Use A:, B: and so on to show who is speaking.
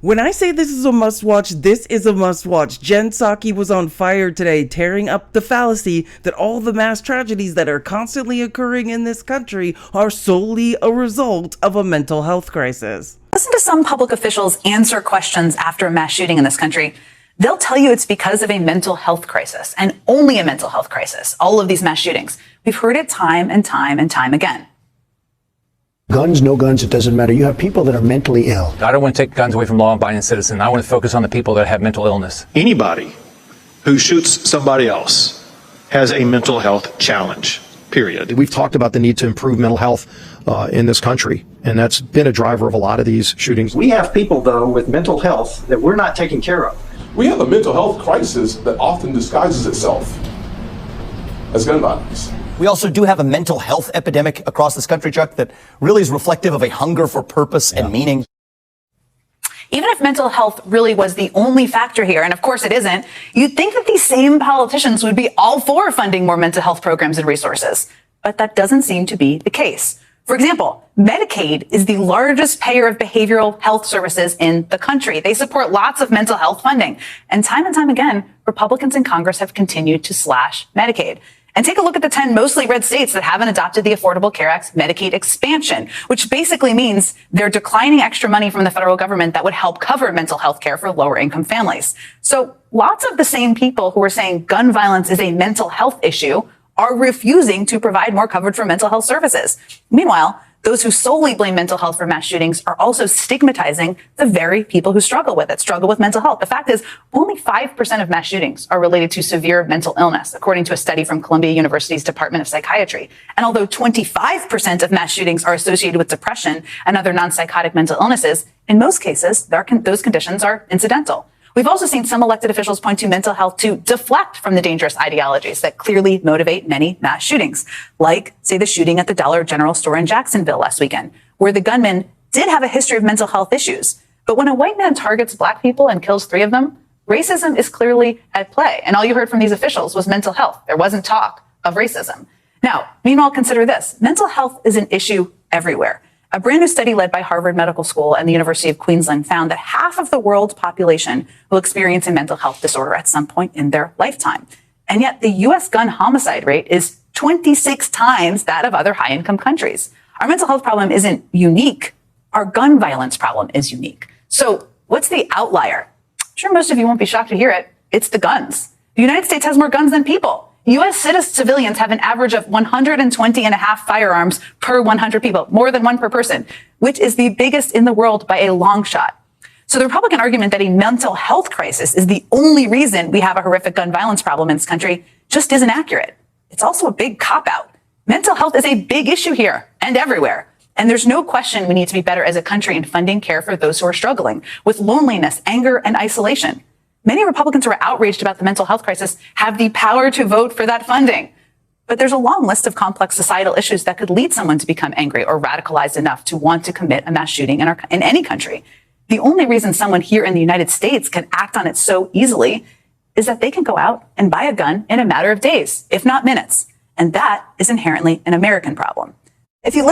A: When I say this is a must-watch, this is a must-watch. Jen Psaki was on fire today, tearing up the fallacy that all the mass tragedies that are constantly occurring in this country are solely a result of a mental health crisis.
B: Listen to some public officials answer questions after a mass shooting in this country. They'll tell you it's because of a mental health crisis, and only a mental health crisis, all of these mass shootings. We've heard it time and time and time again.
C: Guns, no guns, it doesn't matter. You have people that are mentally ill.
D: I don't want to take guns away from law-abiding citizens. I want to focus on the people that have mental illness.
E: Anybody who shoots somebody else has a mental health challenge, period.
F: We've talked about the need to improve mental health in this country, and that's been a driver of a lot of these shootings.
G: We have people, though, with mental health that we're not taking care of.
H: We have a mental health crisis that often disguises itself as gun violence.
I: We also do have a mental health epidemic across this country, Chuck, that really is reflective of a hunger for purpose and meaning.
B: Even if mental health really was the only factor here, and of course it isn't, you'd think that these same politicians would be all for funding more mental health programs and resources. But that doesn't seem to be the case. For example, Medicaid is the largest payer of behavioral health services in the country. They support lots of mental health funding. And time again, Republicans in Congress have continued to slash Medicaid. And take a look at the 10 mostly red states that haven't adopted the Affordable Care Act's Medicaid expansion, which basically means they're declining extra money from the federal government that would help cover mental health care for lower income families. So lots of the same people who are saying gun violence is a mental health issue are refusing to provide more coverage for mental health services. Meanwhile, those who solely blame mental health for mass shootings are also stigmatizing the very people who struggle with mental health. The fact is, only 5% of mass shootings are related to severe mental illness, according to a study from Columbia University's Department of Psychiatry. And although 25% of mass shootings are associated with depression and other non-psychotic mental illnesses, in most cases, those conditions are incidental. We've also seen some elected officials point to mental health to deflect from the dangerous ideologies that clearly motivate many mass shootings, like, say, the shooting at the Dollar General store in Jacksonville last weekend, where the gunman did have a history of mental health issues. But when a white man targets black people and kills 3 of them, racism is clearly at play. And all you heard from these officials was mental health. There wasn't talk of racism. Now, meanwhile, consider this. Mental health is an issue everywhere. A brand new study led by Harvard Medical School and the University of Queensland found that half of the world's population will experience a mental health disorder at some point in their lifetime. And yet the U.S. gun homicide rate is 26 times that of other high-income countries. Our mental health problem isn't unique. Our gun violence problem is unique. So what's the outlier? I'm sure most of you won't be shocked to hear it. It's the guns. The United States has more guns than people. U.S. civilians have an average of 120 and a half firearms per 100 people, more than 1 per person, which is the biggest in the world by a long shot. So the Republican argument that a mental health crisis is the only reason we have a horrific gun violence problem in this country just isn't accurate. It's also a big cop-out. Mental health is a big issue here and everywhere. And there's no question we need to be better as a country in funding care for those who are struggling with loneliness, anger, and isolation. Many Republicans who are outraged about the mental health crisis have the power to vote for that funding. But there's a long list of complex societal issues that could lead someone to become angry or radicalized enough to want to commit a mass shooting in any country. The only reason someone here in the United States can act on it so easily is that they can go out and buy a gun in a matter of days, if not minutes. And that is inherently an American problem. If you listen